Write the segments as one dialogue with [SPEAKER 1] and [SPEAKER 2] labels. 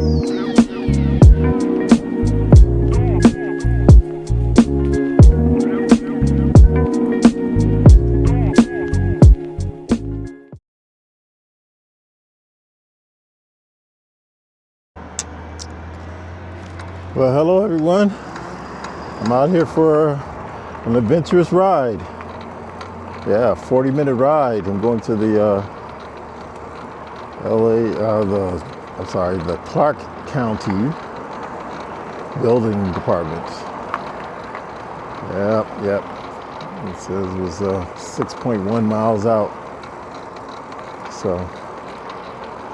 [SPEAKER 1] Well, hello everyone. I'm out here for an adventurous ride. Yeah, 40-minute ride. I'm going to the the Clark County Building Department. Yep. It says it was 6.1 miles out. So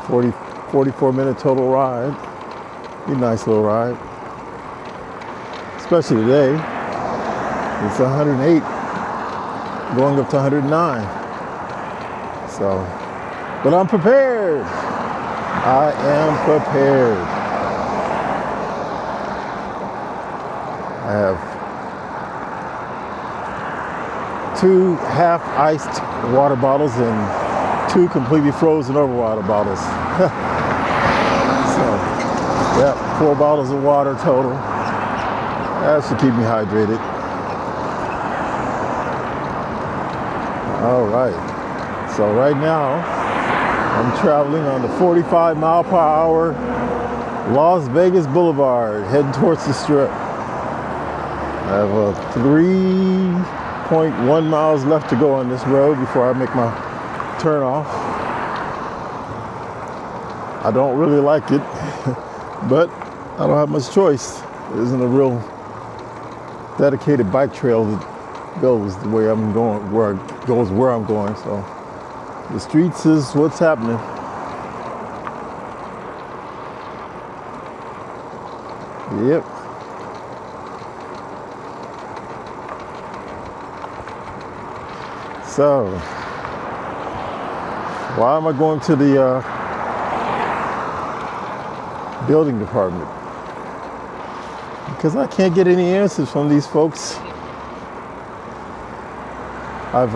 [SPEAKER 1] 44-minute total ride. Be a nice little ride. Especially today. It's 108 going up to 109. So, but I'm prepared. I am prepared. I have 2 half-iced water bottles and 2 completely frozen over water bottles. So, yeah, 4 bottles of water total. That should keep me hydrated. All right. So right now, I'm traveling on the 45-mile-per-hour Las Vegas Boulevard, heading towards the Strip. I have 3.1 miles left to go on this road before I make my turn off. I don't really like it, but I don't have much choice. There isn't a real dedicated bike trail that goes the way I'm going, where I'm going. So the streets is what's happening. Yep. So why am I going to the building department? Because I can't get any answers from these folks. I've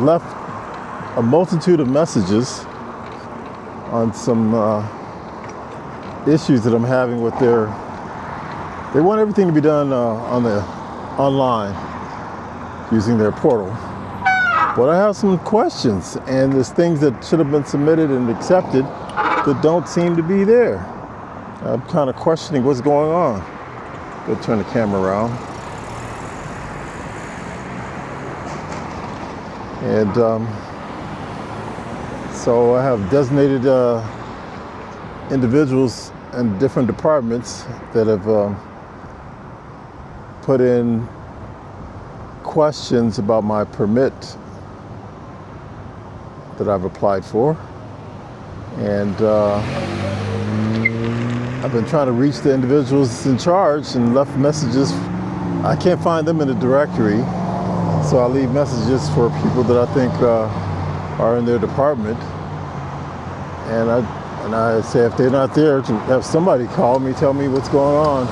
[SPEAKER 1] left a multitude of messages on some issues that I'm having with their. They want everything to be done online using their portal. But I have some questions, and there's things that should have been submitted and accepted that don't seem to be there. I'm kind of questioning what's going on. Go turn the camera around. And so I have designated individuals in different departments that have put in questions about my permit that I've applied for. And I've been trying to reach the individuals in charge and left messages. I can't find them in the directory, so I leave messages for people that I think are in their department. And I say if they're not there, to have somebody call me, tell me what's going on,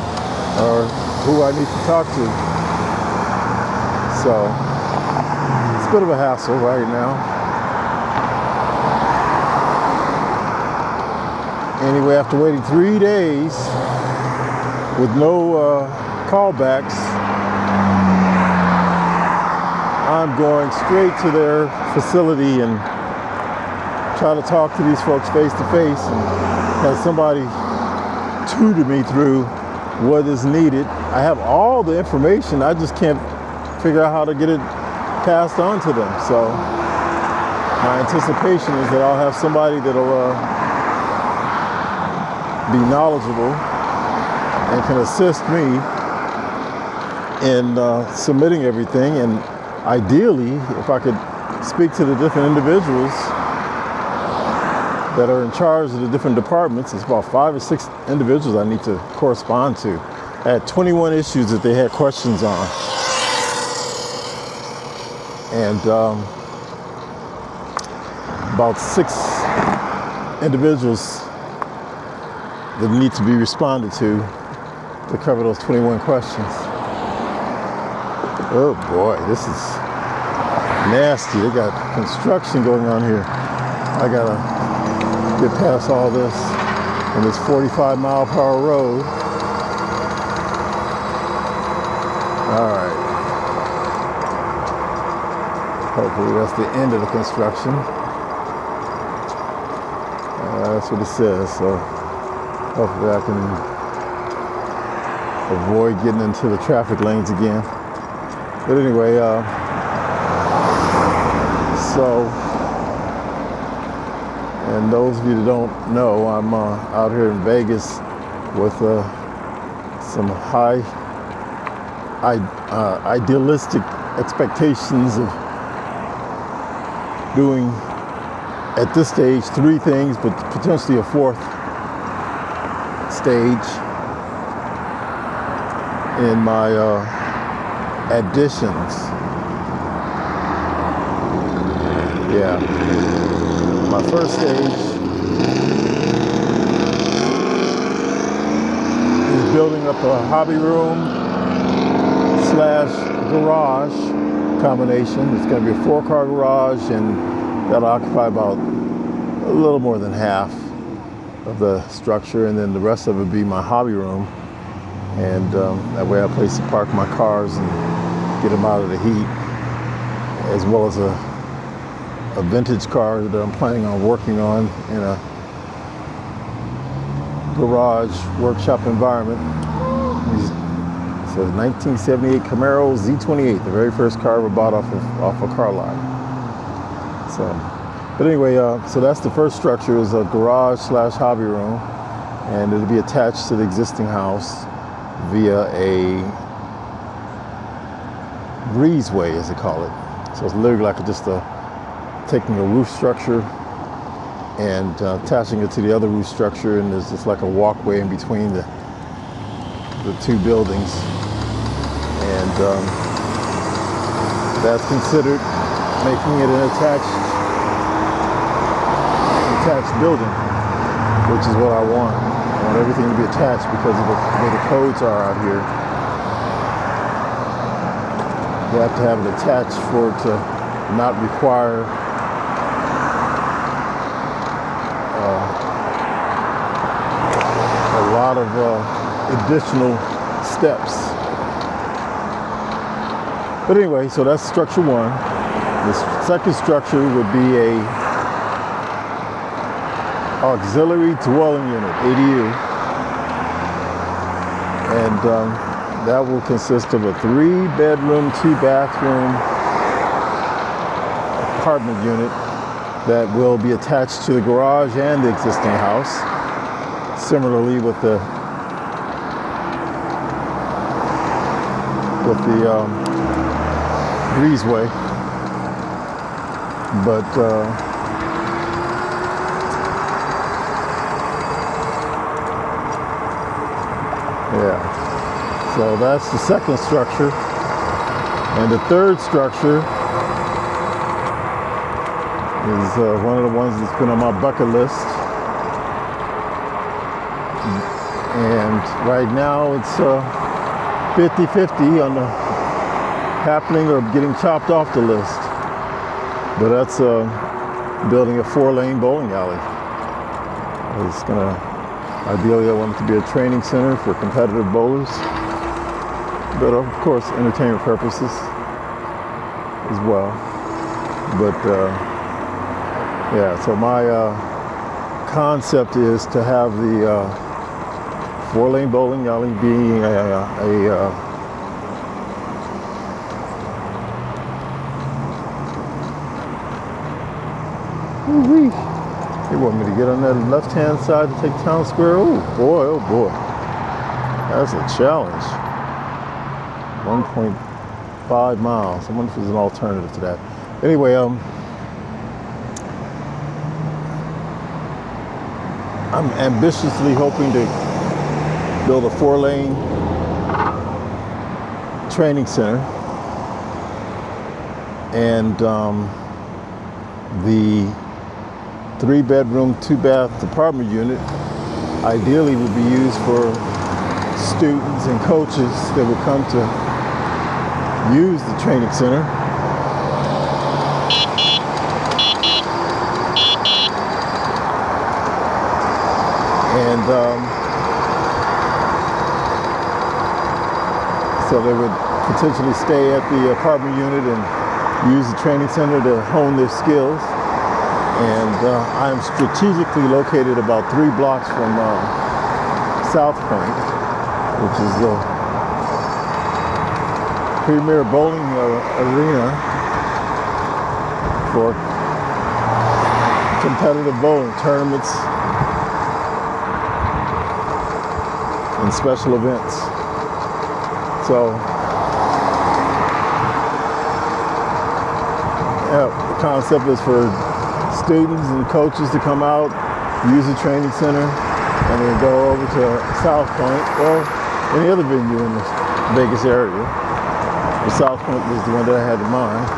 [SPEAKER 1] or who I need to talk to. So it's a bit of a hassle right now. Anyway, after waiting 3 days with no callbacks, I'm going straight to their facility and try to talk to these folks face to face and have somebody tutor me through what is needed. I have all the information, I just can't figure out how to get it passed on to them. So my anticipation is that I'll have somebody that'll be knowledgeable and can assist me in submitting everything. And ideally, if I could speak to the different individuals that are in charge of the different departments. It's about 5 or 6 individuals I need to correspond to. I had 21 issues that they had questions on. And about 6 individuals that need to be responded to cover those 21 questions. Oh boy, this is nasty. They got construction going on here. I gotta get past all this on this 45-mile-per-hour road. All right. Hopefully that's the end of the construction. That's what it says. So hopefully I can avoid getting into the traffic lanes again. But anyway, and those of you that don't know, I'm out here in Vegas with some high idealistic expectations of doing, at this stage, 3 things, but potentially a 4th stage in my additions. Yeah. My first stage is building up a hobby room / garage combination. It's going to be a 4-car garage, and that'll occupy about a little more than half of the structure, and then the rest of it will be my hobby room. And that way I have a place to park my cars and get them out of the heat, as well as a vintage car that I'm planning on working on in a garage workshop environment. It's a 1978 Camaro Z28, the very first car ever bought off a car lot. So, but anyway, so that's the first structure, is a garage / hobby room, and it'll be attached to the existing house via a breezeway, as they call it. So it's literally like taking a roof structure and attaching it to the other roof structure, and there's just like a walkway in between the 2 buildings, and that's considered making it an attached building, which is what I want. I want everything to be attached because of the way the codes are out here. You have to have it attached for it to not require a lot of additional steps. But anyway, so that's structure 1. The second structure would be a auxiliary dwelling unit, ADU, and that will consist of a 3-bedroom, 2-bathroom apartment unit that will be attached to the garage and the existing house. Similarly with the breezeway, but yeah, so that's the second structure. And the third structure is one of the ones that's been on my bucket list. And right now it's 50-50 on the happening or getting chopped off the list. But that's building a 4-lane bowling alley. It's gonna, ideally I want it to be a training center for competitive bowlers, but of course entertainment purposes as well. But yeah, so my concept is to have the 4-lane bowling alley being Woo-wee. They want me to get on that left-hand side to take Town Square. Oh boy. That's a challenge. 1.5 miles. I wonder if there's an alternative to that. Anyway, I'm ambitiously hoping to build a 4-lane training center, and the 3-bedroom, 2-bath apartment unit ideally would be used for students and coaches that would come to use the training center. And so they would potentially stay at the apartment unit and use the training center to hone their skills. And I'm strategically located about 3 blocks from South Point, which is the premier bowling arena for competitive bowling tournaments and special events. So the concept is for students and coaches to come out, use the training center, and then go over to South Point or any other venue in the Vegas area. The South Point was the one that I had in mind.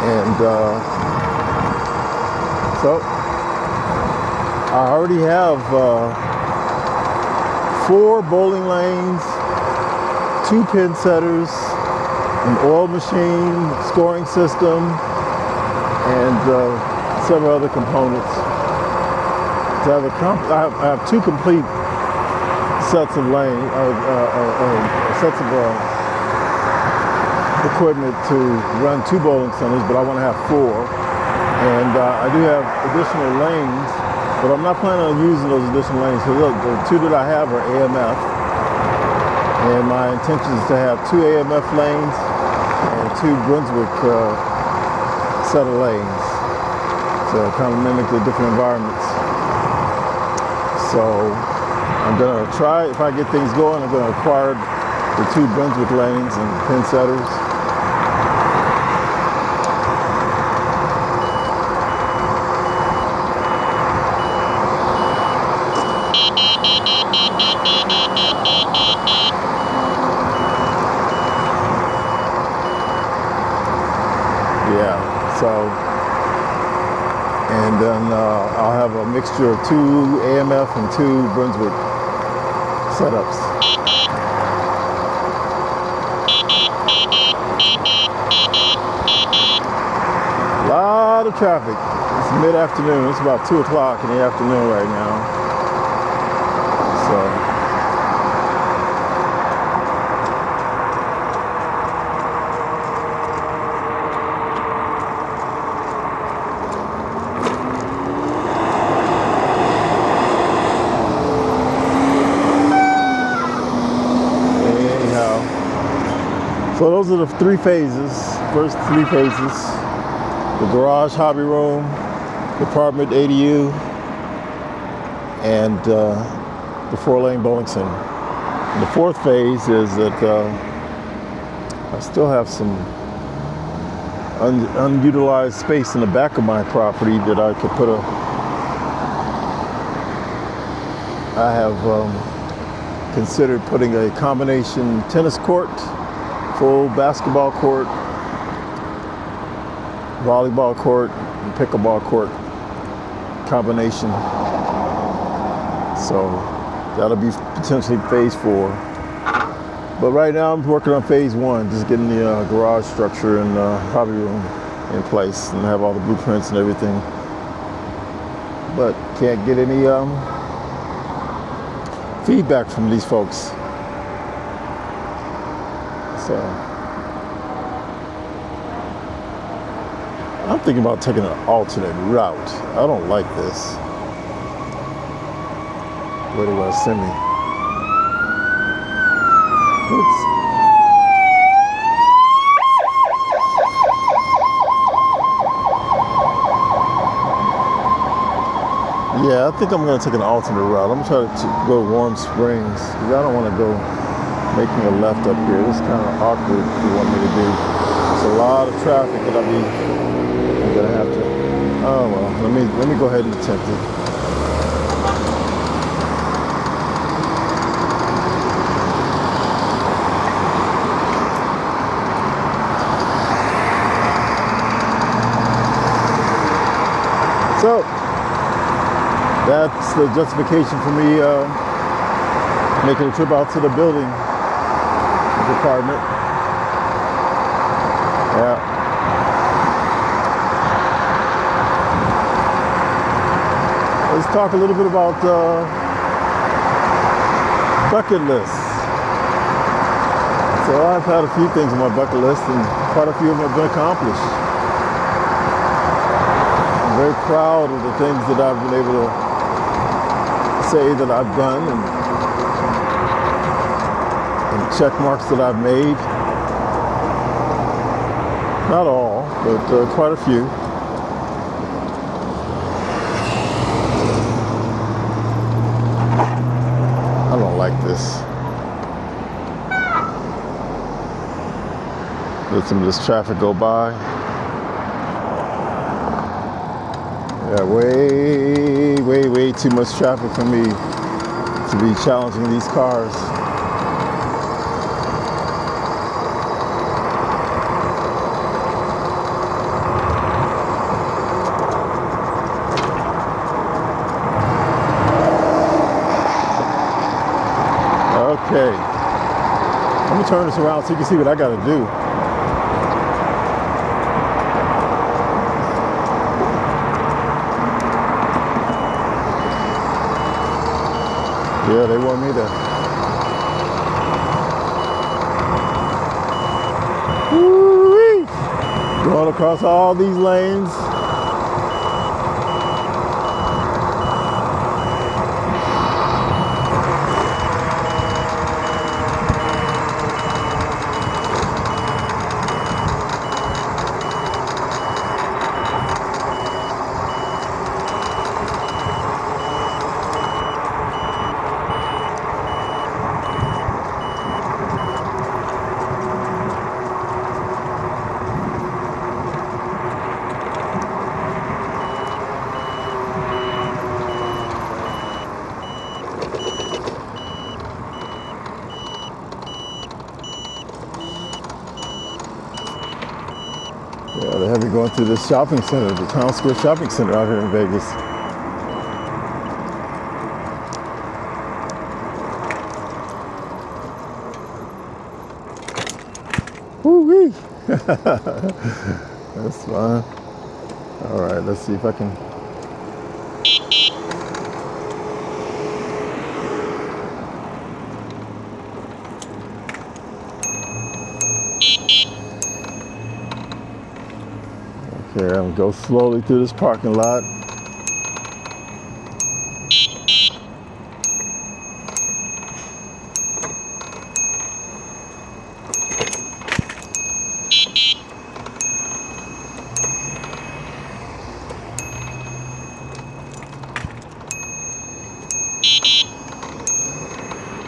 [SPEAKER 1] And so I already have 4 bowling lanes, 2 pin setters, an oil machine, scoring system, and several other components. I have 2 complete sets of lanes, sets of equipment to run 2 bowling centers, but I want to have 4. And I do have additional lanes, but I'm not planning on using those additional lanes. So look, the 2 that I have are AMF, and my intention is to have 2 AMF lanes and 2 Brunswick set of lanes, to kind of mimic the different environments. So I'm gonna try, if I get things going, I'm gonna acquire the 2 Brunswick lanes and pin setters. Yeah, so, and then I'll have a mixture of 2 AMF and 2 Brunswick setups. A lot of traffic. It's mid-afternoon. It's about 2 o'clock in the afternoon right now. So. So those are the 3 phases, first 3 phases: the garage, hobby room, the apartment ADU, and the 4-lane bowling center. And the 4th phase is that I still have some unutilized space in the back of my property that I could put I have considered putting a combination tennis court, full basketball court, volleyball court, and pickleball court combination. So that'll be potentially phase 4. But right now I'm working on phase 1, just getting the garage structure and hobby room in place and have all the blueprints and everything. But can't get any feedback from these folks. So I'm thinking about taking an alternate route. I don't like this. Where do I send me? Oops. Yeah, I think I'm going to take an alternate route. I'm going to try to go to Warm Springs because I don't want to go making a left up here. It's kind of awkward if you want me to do. There's a lot of traffic that I'm going to have to. Oh well, let me go ahead and attempt it. So that's the justification for me making a trip out to the building department. Yeah. talk a little bit about bucket lists. So I've had a few things on my bucket list, and quite a few of them have been accomplished. I'm very proud of the things that I've been able to say that I've done, and check marks that I've made. Not all, but quite a few. I don't like this. Let some of this traffic go by. Yeah, way too much traffic for me to be challenging these cars. Okay, let me turn this around so you can see what I gotta do. Yeah, they want me to. Woo-wee! Going across all these lanes. Yeah, they have me going through this shopping center, the Town Square Shopping Center out here in Vegas. Woo-wee! That's fine. All right, let's see if I can. Okay, I'm gonna go slowly through this parking lot.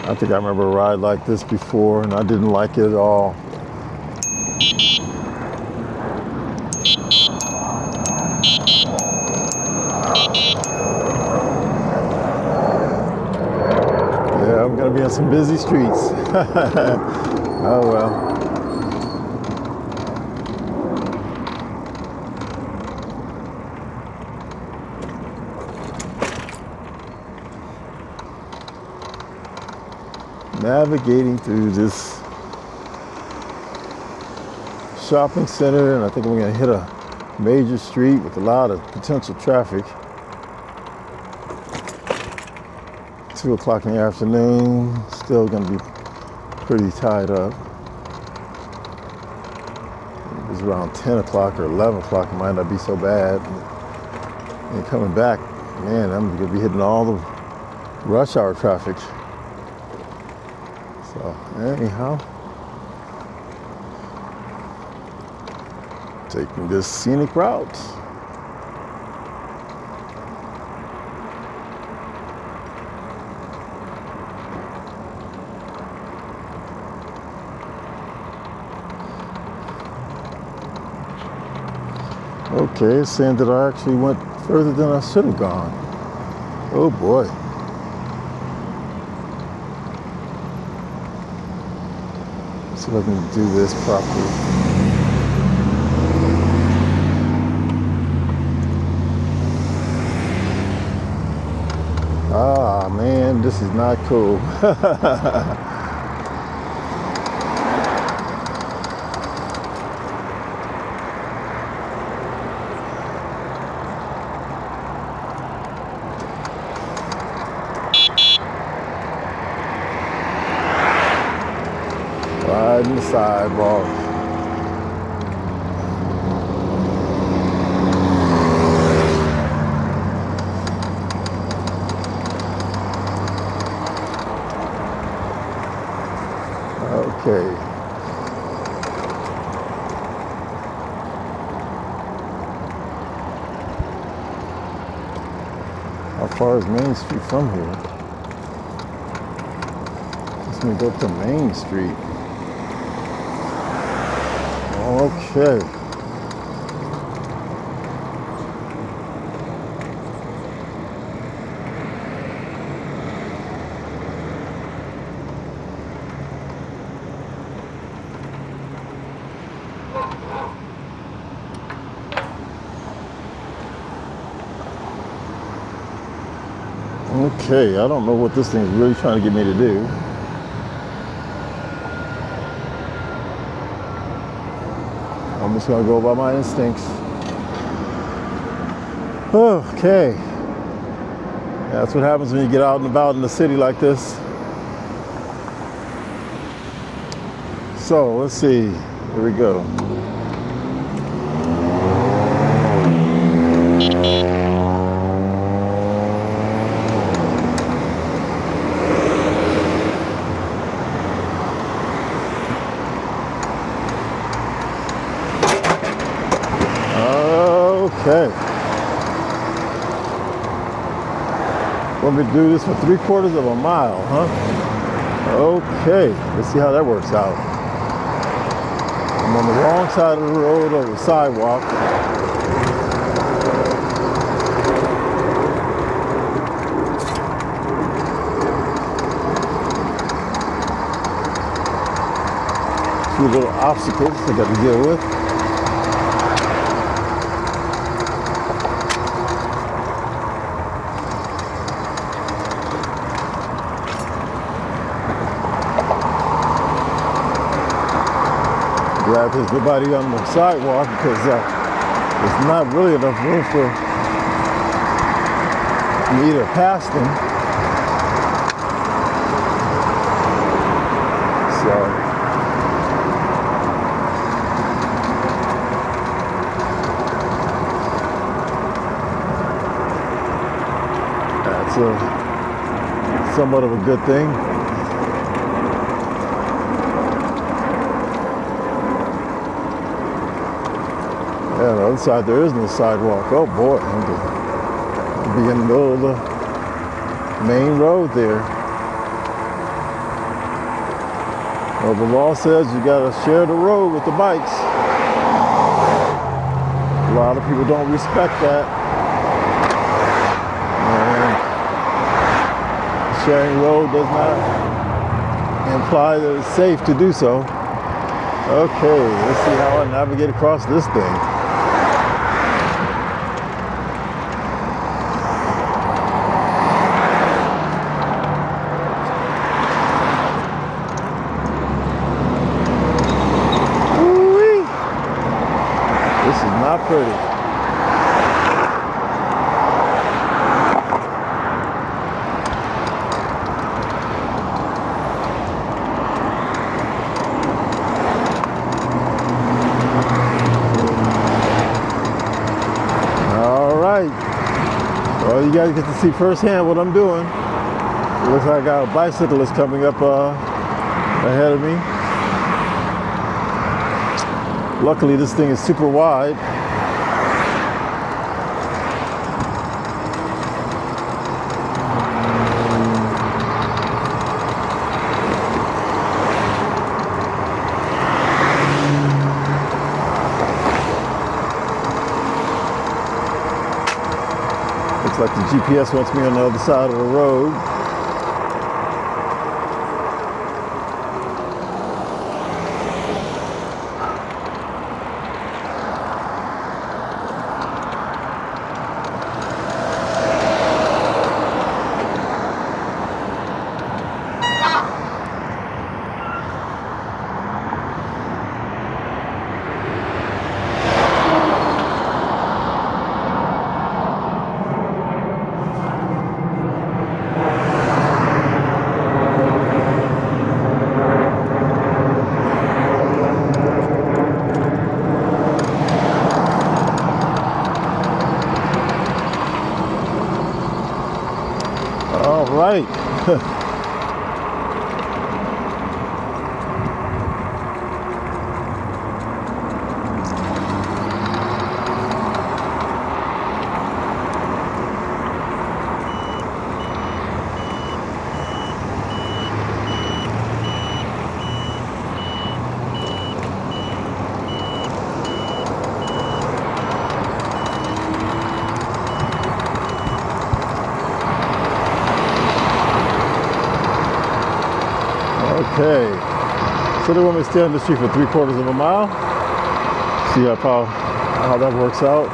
[SPEAKER 1] I think I remember a ride like this before, and I didn't like it at all. Yeah, I'm gonna be on some busy streets. Oh well. Navigating through this shopping center, and I think I'm going to hit a major street with a lot of potential traffic. 2 o'clock in the afternoon, still going to be pretty tied up. If it was around 10 o'clock or 11 o'clock, it might not be so bad. And coming back, man, I'm going to be hitting all the rush hour traffic. So anyhow, taking this scenic route. Okay, it's saying that I actually went further than I should have gone. Oh boy. See if I can do this properly. Ah, man, this is not cool. sidewalk. Okay. How far is Main Street from here? Let's go up to Main Street. Okay. Okay, I don't know what this thing is really trying to get me to do. I'm just gonna go by my instincts. Okay. That's what happens when you get out and about in the city like this. So, let's see. Here we go. Okay. Want me to do this for 3/4 of a mile, huh? Okay, let's see how that works out. I'm on the wrong side of the road or the sidewalk. A few little obstacles I got to deal with. Glad there's nobody on the sidewalk because there's not really enough room for me to pass them. So that's somewhat of a good thing. Yeah, on the other side there is no sidewalk. Oh boy, I'll be in the middle of the main road there. Well, the law says you gotta share the road with the bikes. A lot of people don't respect that. And sharing road does not imply that it's safe to do so. Okay, let's see how I navigate across this thing. Not pretty. All right. Well, you guys get to see firsthand what I'm doing. It looks like I got a bicyclist coming up ahead of me. Luckily, this thing is super wide. Looks like the GPS wants me on the other side of the road. right. Okay, so they want me to stay on the street for 3/4 of a mile. See how that works out.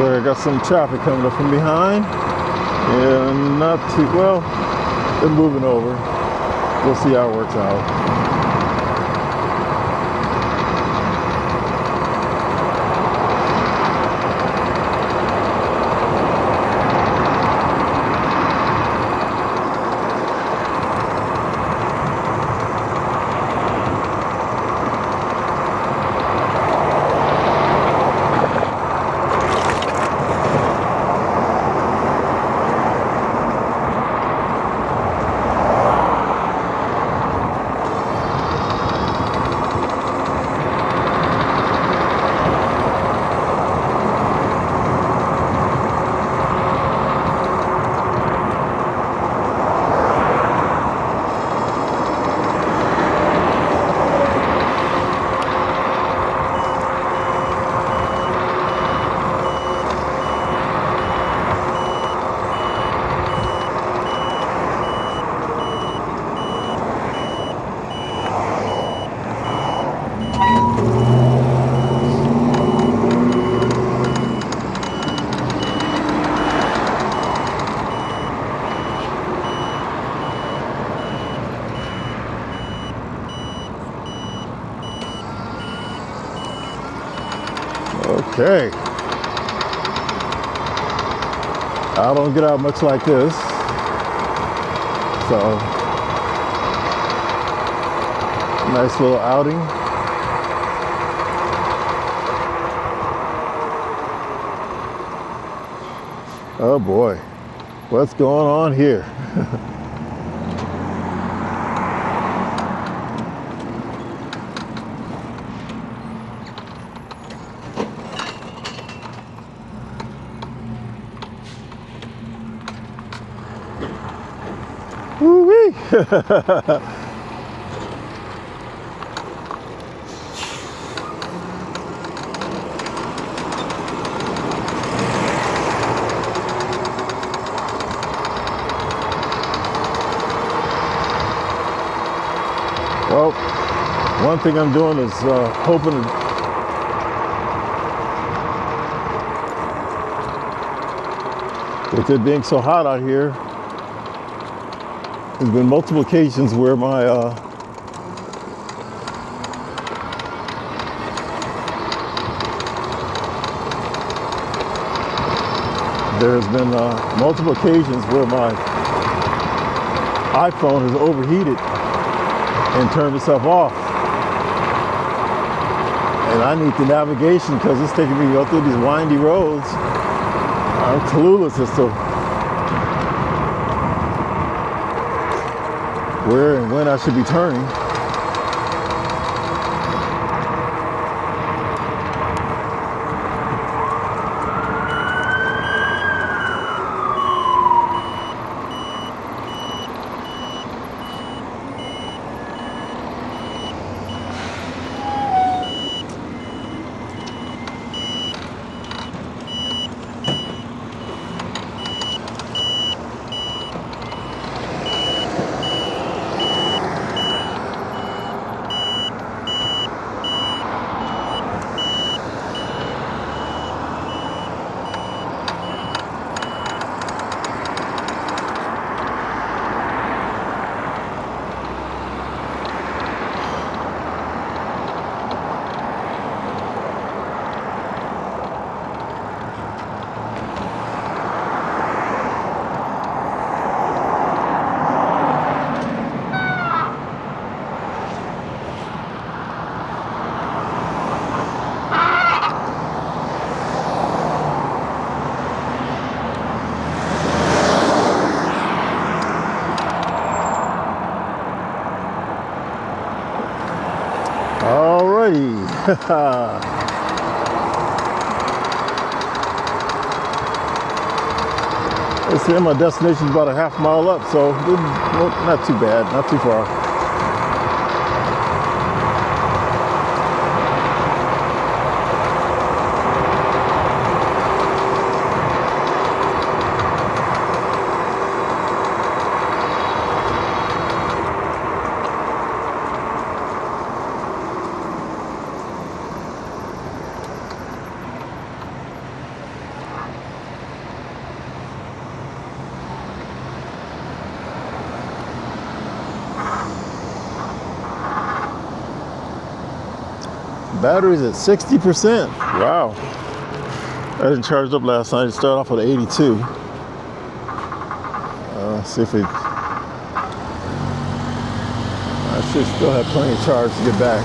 [SPEAKER 1] I got some traffic coming up from behind, and not too well. They're moving over. We'll see how it works out. Okay. I don't get out much like this. So, nice little outing. Oh boy, what's going on here? Woo-wee! Well, one thing I'm doing is hoping with it being so hot out here, there's been multiple occasions where my multiple occasions where my iPhone has overheated and turned itself off. And I need the navigation because it's taking me to go through these windy roads. I'm clueless as to where and when I should be turning. Alrighty. Let's see, my destination is about a half mile up, so not too bad, not too far. Battery's at 60%. Wow. I didn't charge up last night. It started off at 82. See if I should still have plenty of charge to get back.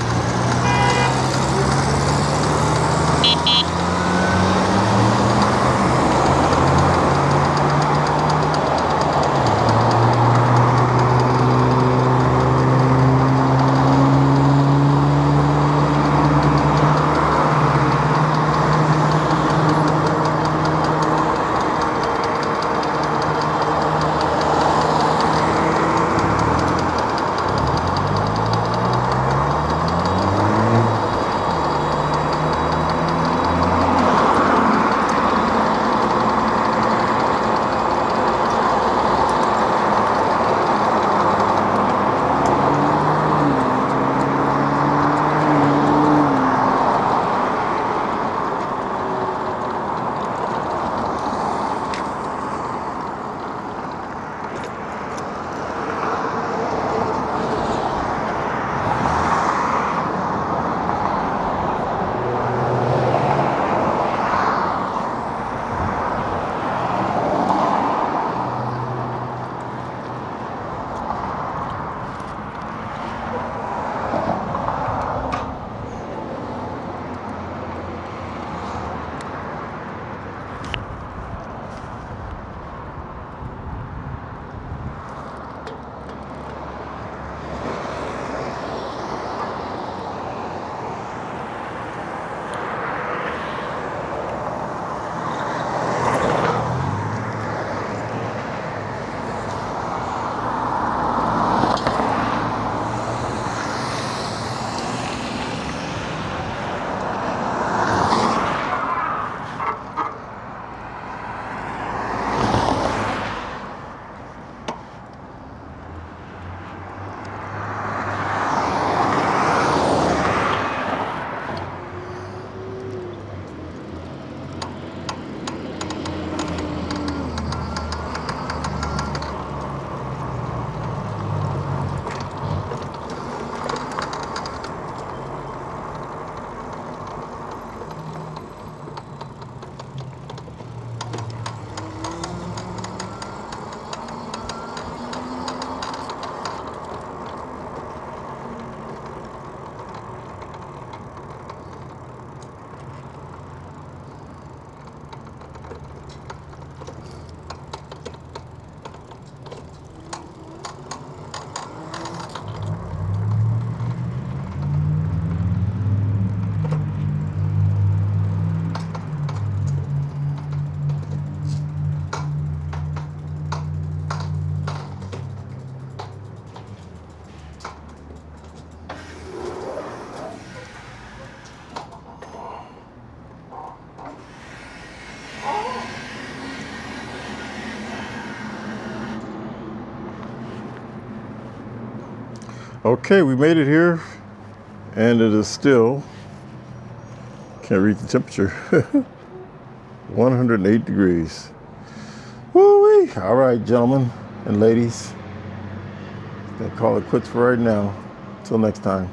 [SPEAKER 1] Okay, we made it here, and it is still, can't read the temperature, 108 degrees. Woo-wee! All right, gentlemen and ladies, gonna call it quits for right now. Till next time.